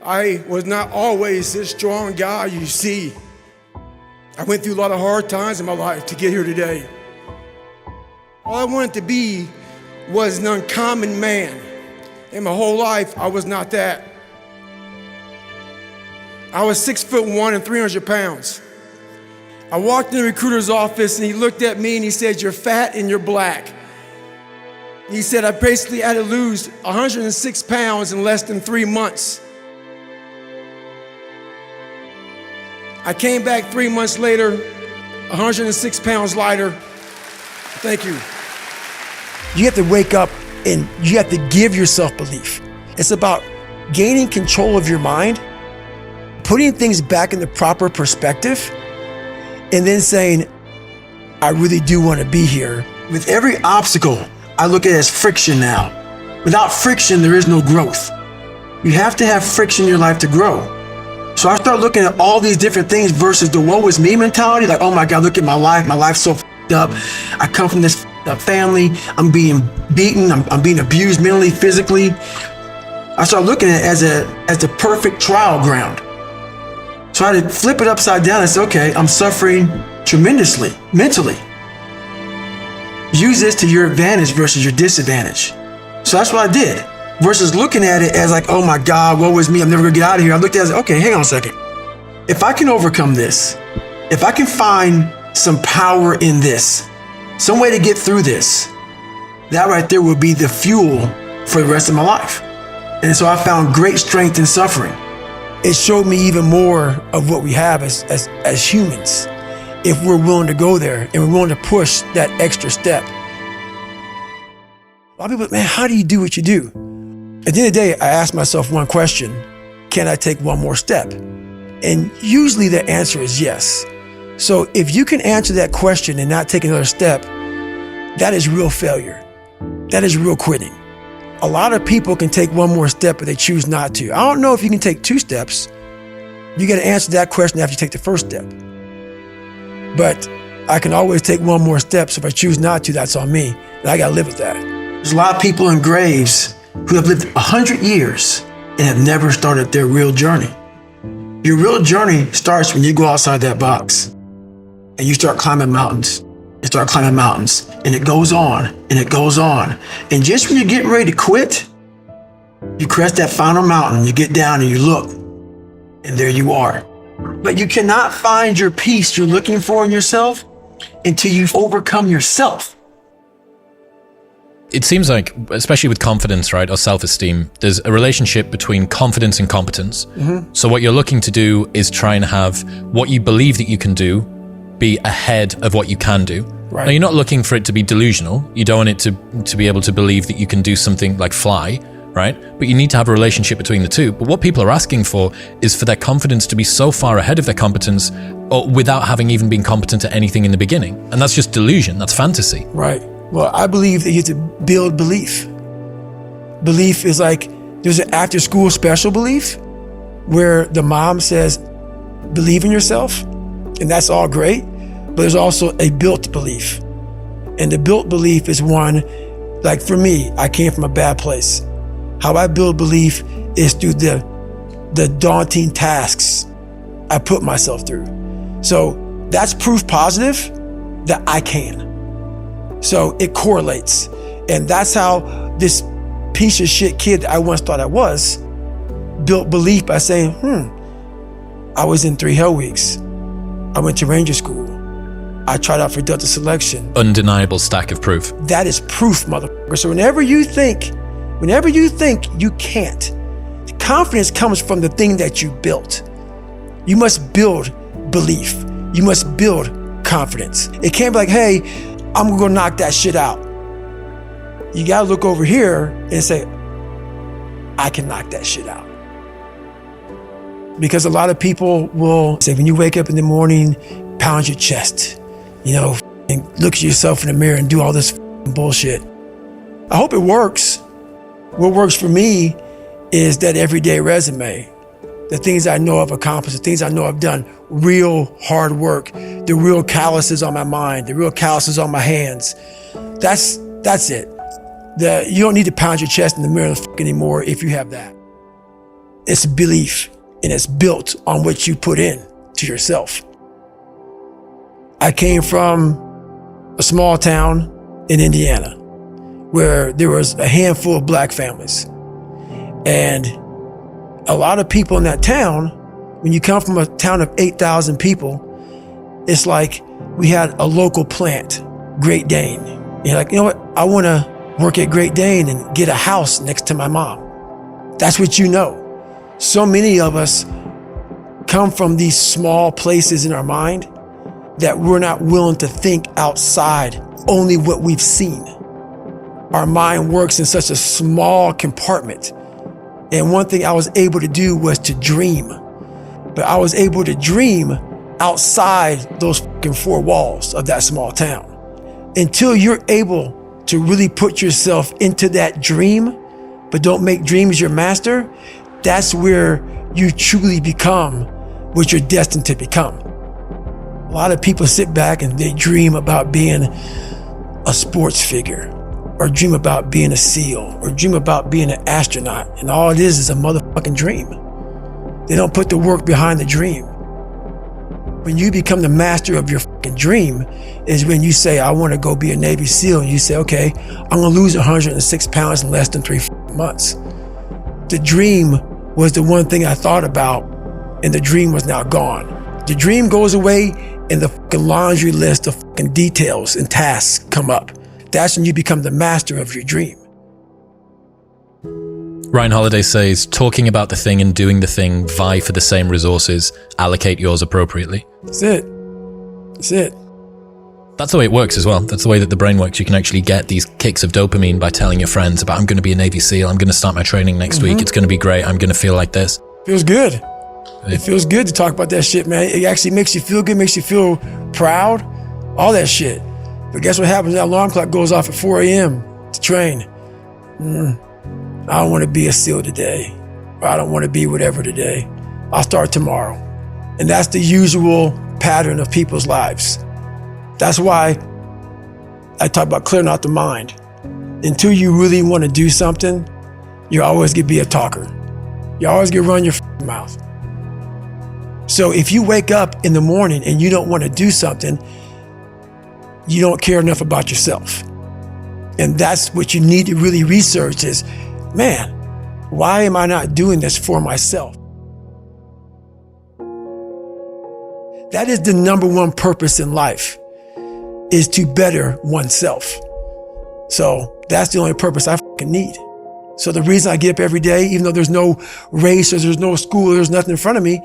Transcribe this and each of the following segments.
I was not always this strong guy you see. I went through a lot of hard times in my life to get here today. All I wanted to be was an uncommon man. In my whole life, I was not that. I was 6'1" and 300 pounds. I walked in the recruiter's office and he looked at me and he said, "You're fat and you're black." He said, I basically had to lose 106 pounds in less than 3 months. I came back 3 months later, 106 pounds lighter. Thank you. You have to wake up and you have to give yourself belief. It's about gaining control of your mind, putting things back in the proper perspective, and then saying, I really do want to be here. With every obstacle, I look at it as friction now. Without friction, there is no growth. You have to have friction in your life to grow. So I start looking at all these different things versus the woe is me mentality. Like, oh my God, look at my life. My life's so f***ed up. I come from this up family. I'm being beaten. I'm being abused mentally, physically. I start looking at it as the perfect trial ground. So I had to flip it upside down and say, okay, I'm suffering tremendously, mentally. Use this to your advantage versus your disadvantage. So that's what I did. Versus looking at it as like, oh my God, woe is me, I'm never gonna get out of here. I looked at it as, okay, hang on a second. If I can overcome this, if I can find some power in this, some way to get through this, that right there will be the fuel for the rest of my life. And so I found great strength in suffering. It showed me even more of what we have as humans, if we're willing to go there and we're willing to push that extra step. A lot of people, man, how do you do what you do? At the end of the day, I ask myself one question: can I take one more step? And usually the answer is yes. So if you can answer that question and not take another step, that is real failure. That is real quitting. A lot of people can take one more step, but they choose not to. I don't know if you can take 2 steps. You got to answer that question after you take the first step. But I can always take one more step, so if I choose not to, that's on me. And I got to live with that. There's a lot of people in graves who have lived 100 years and have never started their real journey. Your real journey starts when you go outside that box and you start climbing mountains. You start climbing mountains, and it goes on and it goes on. And just when you're getting ready to quit, you crest that final mountain, you get down and you look, and there you are. But you cannot find your peace you're looking for in yourself until you've overcome yourself. It seems like, especially with confidence, right, or self-esteem, there's a relationship between confidence and competence. Mm-hmm. So what you're looking to do is try and have what you believe that you can do be ahead of what you can do. Right. Now, you're not looking for it to be delusional. You don't want it to be able to believe that you can do something like fly, right? But you need to have a relationship between the two. But what people are asking for is for their confidence to be so far ahead of their competence, or without having even been competent at anything in the beginning. And that's just delusion. That's fantasy. Right. Well, I believe that you have to build belief. Belief is like, there's an after school special belief where the mom says, believe in yourself, and that's all great. But there's also a built belief. And the built belief is one, like for me, I came from a bad place. How I build belief is through the daunting tasks I put myself through. So that's proof positive that I can. So it correlates. And that's how this piece of shit kid that I once thought I was built belief by saying, I was in 3 Hell Weeks. I went to Ranger School. I tried out for Delta Selection. Undeniable stack of proof. That is proof, motherfucker. So whenever you think you can't, the confidence comes from the thing that you built. You must build belief. You must build confidence. It can't be like, hey, I'm gonna go knock that shit out. You gotta look over here and say, I can knock that shit out. Because a lot of people will say, when you wake up in the morning, pound your chest, and look at yourself in the mirror and do all this bullshit. I hope it works. What works for me is that everyday resume. The things I know I've accomplished, the things I know I've done, real hard work, the real calluses on my mind, the real calluses on my hands. That's it. You don't need to pound your chest in the mirror anymore if you have that. It's belief, and it's built on what you put in to yourself. I came from a small town in Indiana where there was a handful of black families. And a lot of people in that town, when you come from a town of 8,000 people, it's like we had a local plant, Great Dane. You're like, you know what? I want to work at Great Dane and get a house next to my mom. That's what you know. So many of us come from these small places in our mind that we're not willing to think outside only what we've seen. Our mind works in such a small compartment. And one thing I was able to do was to dream. But I was able to dream outside those fucking four walls of that small town. Until you're able to really put yourself into that dream, but don't make dreams your master, that's where you truly become what you're destined to become. A lot of people sit back and they dream about being a sports figure, or dream about being a SEAL, or dream about being an astronaut, and all it is a motherfucking dream. They don't put the work behind the dream. When you become the master of your fucking dream is when you say, I want to go be a Navy SEAL, and you say, okay, I'm gonna lose 106 pounds in less than 3 months. The dream was the one thing I thought about, and the dream was now gone. The dream goes away, and the fucking laundry list of fucking details and tasks come up. That's when you become the master of your dream. Ryan Holiday says, talking about the thing and doing the thing vie for the same resources, allocate yours appropriately. That's it. That's it. That's the way it works as well. That's the way that the brain works. You can actually get these kicks of dopamine by telling your friends about, I'm going to be a Navy SEAL, I'm going to start my training next week, it's going to be great, I'm going to feel like this. Feels good. It feels good to talk about that shit, man. It actually makes you feel good, makes you feel proud, all that shit. But guess what happens? That alarm clock goes off at 4 a.m. to train. I don't want to be a SEAL today. Or I don't want to be whatever today. I'll start tomorrow. And that's the usual pattern of people's lives. That's why I talk about clearing out the mind. Until you really want to do something, you're always going to be a talker. You're always going to run your mouth. So if you wake up in the morning and you don't want to do something, you don't care enough about yourself. And that's what you need to really research is, man, why am I not doing this for myself? That is the number one purpose in life, is to better oneself. So that's the only purpose I fucking need. So the reason I get up every day, even though there's no race or there's no school, or there's nothing in front of me,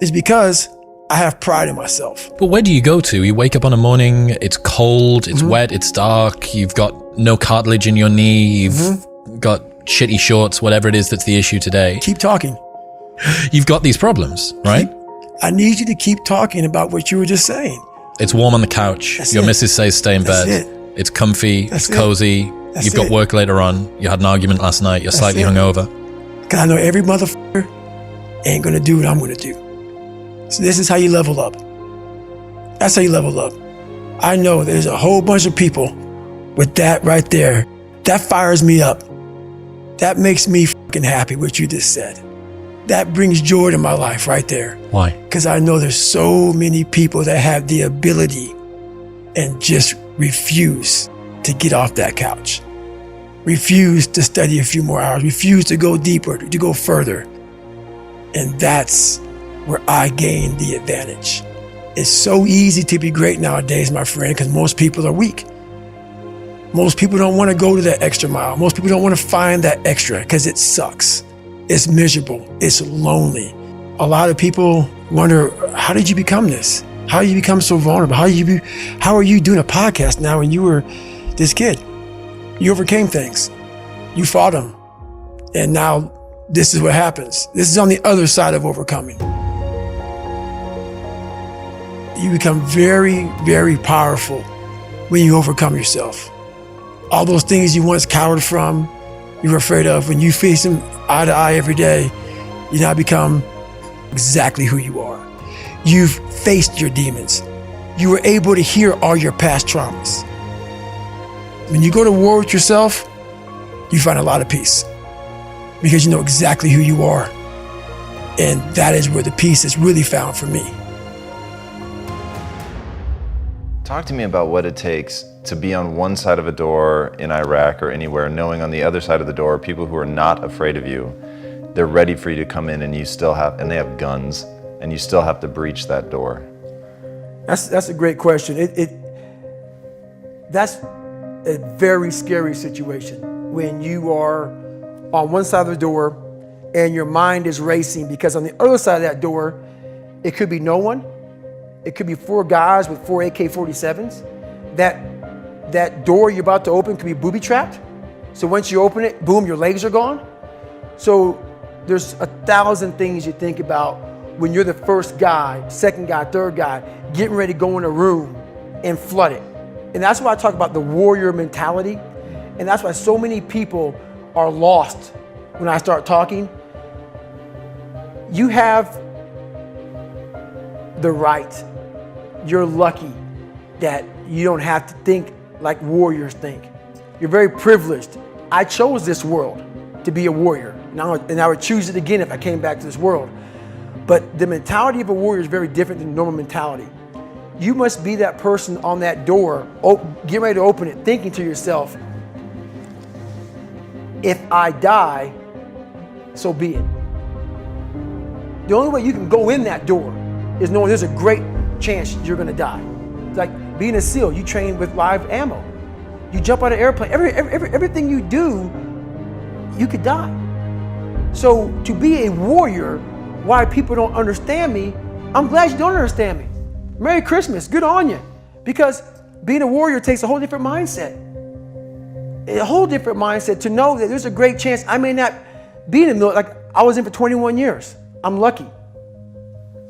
is because I have pride in myself. But where do you go to? You wake up on a morning, it's cold, it's wet, it's dark, you've got no cartilage in your knee, you've got shitty shorts, whatever it is that's the issue today. Keep talking. You've got these problems, right? I need you to keep talking about what you were just saying. It's warm on the couch. That's Your it. missus says stay in bed. That's it. It's comfy, That's it's it. cozy. That's You've got it. work later on. You had an argument last night. You're slightly it. hungover. Because I know every motherfucker ain't gonna do what I'm gonna do. So this is how you level up. That's how you level up. I know there's a whole bunch of people with that right there. That fires me up. That makes me fucking happy, what you just said. That brings joy to my life right there. Why? Because I know there's so many people that have the ability and just refuse to get off that couch. Refuse to study a few more hours. Refuse to go deeper, to go further. And that's where I gain the advantage. It's so easy to be great nowadays, my friend, because most people are weak. Most people don't want to go to that extra mile. Most people don't want to find that extra because it sucks. It's miserable. It's lonely. A lot of people wonder, how did you become this? How did you become so vulnerable? How are you doing a podcast now when you were this kid? You overcame things. You fought them. And now this is what happens. This is on the other side of overcoming. You become very, very powerful when you overcome yourself. All those things you once cowered from, you were afraid of, when you face them eye to eye every day, you now become exactly who you are. You've faced your demons. You were able to hear all your past traumas. When you go to war with yourself, you find a lot of peace because you know exactly who you are And that is where the peace is really found for me. Talk to me about what it takes to be on one side of a door in Iraq or anywhere, knowing on the other side of the door, people who are not afraid of you, they're ready for you to come in, and they have guns, and you still have to breach that door. That's a great question. That's a very scary situation when you are on one side of the door and your mind is racing, because on the other side of that door, it could be no one. It could be 4 guys with 4 AK-47s. That door you're about to open could be booby-trapped. So once you open it, boom, your legs are gone. So there's 1,000 things you think about when you're the first guy, second guy, third guy, getting ready to go in a room and flood it. And that's why I talk about the warrior mentality. And that's why so many people are lost when I start talking. You have the right. You're lucky that you don't have to think like warriors think. You're very privileged. I chose this world to be a warrior. And I would choose it again if I came back to this world. But the mentality of a warrior is very different than normal mentality. You must be that person on that door, get ready to open it, thinking to yourself, if I die, so be it. The only way you can go in that door is knowing there's a great chance you're gonna die. It's like being a SEAL, you train with live ammo. You jump out of an airplane, everything you do, you could die. So to be a warrior, why people don't understand me, I'm glad you don't understand me. Merry Christmas, good on you. Because being a warrior takes a whole different mindset. A whole different mindset to know that there's a great chance I may not be in the military. Like I was in for 21 years. I'm lucky.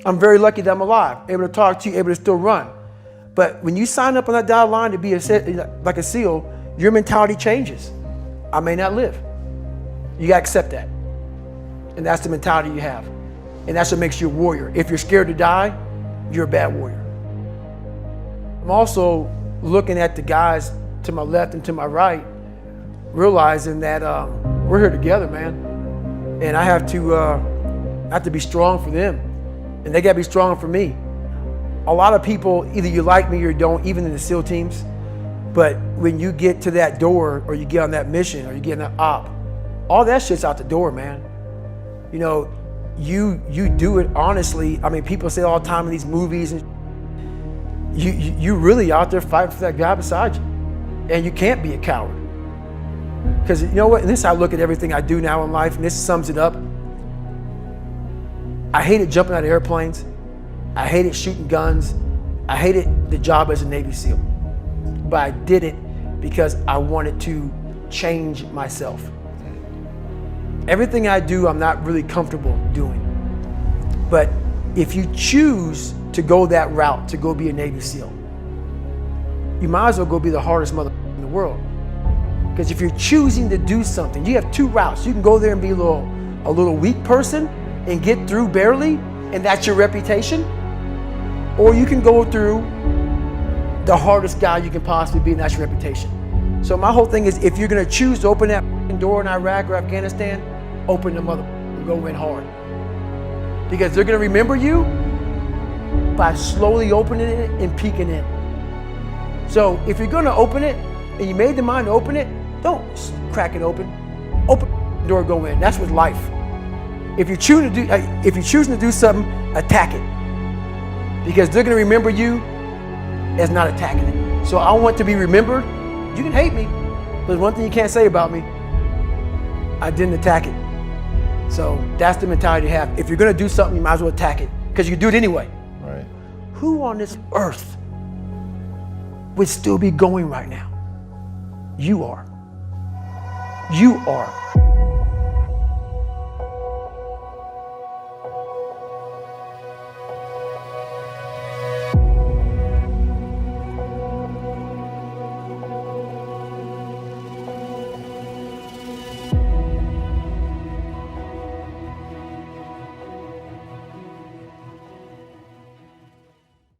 I'm very lucky that I'm alive, able to talk to you, able to still run. But when you sign up on that dotted line to be like a SEAL, your mentality changes. I may not live. You gotta accept that. And that's the mentality you have. And that's what makes you a warrior. If you're scared to die, you're a bad warrior. I'm also looking at the guys to my left and to my right, realizing that we're here together, man. And I have to be strong for them. And they gotta be strong for me. A lot of people, either you like me or you don't, even in the SEAL teams, but when you get to that door or you get on that mission or you get on that op, all that shit's out the door, man. You know, you do it honestly. I mean, people say all the time in these movies, and you really out there fighting for that guy beside you. And you can't be a coward. Because you know what, and this is how I look at everything I do now in life, and this sums it up. I hated jumping out of airplanes. I hated shooting guns. I hated the job as a Navy SEAL. But I did it because I wanted to change myself. Everything I do, I'm not really comfortable doing. But if you choose to go that route, to go be a Navy SEAL, you might as well go be the hardest mother in the world. Because if you're choosing to do something, you have 2 routes. You can go there and be a little weak person and get through barely, and that's your reputation. Or you can go through the hardest guy you can possibly be, and that's your reputation. So my whole thing is, if you're gonna choose to open that door in Iraq or Afghanistan, open the mother and go in hard. Because they're gonna remember you by slowly opening it and peeking in. So if you're gonna open it, and you made the mind to open it, don't crack it open. Open the door, go in. That's with life. If you're choosing to do something, attack it. Because they're gonna remember you as not attacking it. So I want to be remembered. You can hate me, but there's one thing you can't say about me. I didn't attack it. So that's the mentality to have. If you're gonna do something, you might as well attack it, because you can do it anyway. Right. Who on this earth would still be going right now? You are. You are.